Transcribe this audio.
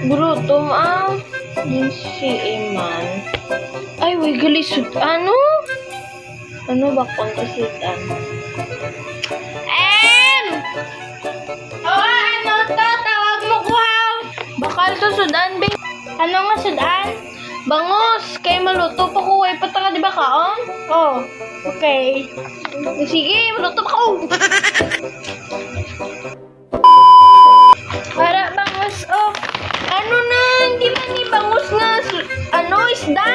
Gutom din si Eman. Ay, way galisod. Ano? Ano ba kung kasudan? Ano to? Tawag mo ko ha? Bakal to sudan, be. Ano nga sudan? Bangos, kay maluto pa ko. Ay, pataka, di ba kaon? Oh, okay. Sige, maluto pa ko. Para bangos, oh. Ano na, hindi man ni bangos nga, isda.